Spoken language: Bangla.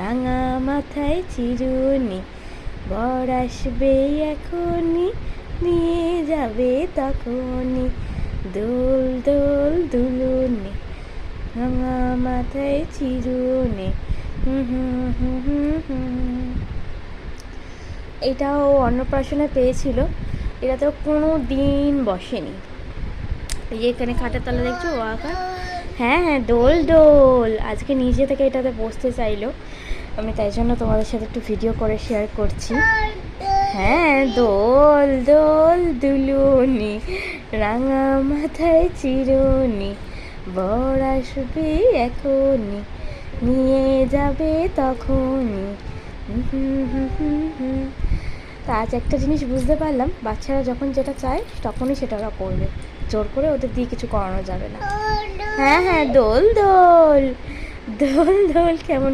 রাঙা মাথায় চিরুনি, বর আসবে এখনই, নিয়ে যাবে তখনই, দোল দোল দুলুনি, রাঙা মাথায় চিরুনি। এটাও অন্নপ্রাশনে পেয়েছিল, এটা তো কোনো দিন বসেনি। এই যে এখানে খাটের তলা দেখছো ও আঁকা, হ্যাঁ হ্যাঁ দোল দোল, আজকে নিজে থেকে এটাতে বসতে চাইলো, আমি তাই জন্য তোমাদের সাথে একটু ভিডিও করে শেয়ার করছি। হ্যাঁ দোল দোল দুলুনি, রাঙা মাথায় চিরুনি, বর আসবে এখনই, নিয়ে যাবে তখনই। তা আজ একটা জিনিস বুঝতে পারলাম, বাচ্চারা যখন যেটা চায় তখনই সেটা ওরা করবে, জোর করে ওদের দিয়ে কিছু করানো যাবে না। হ্যাঁ হ্যাঁ দোল দোল, দোল দোল কেমন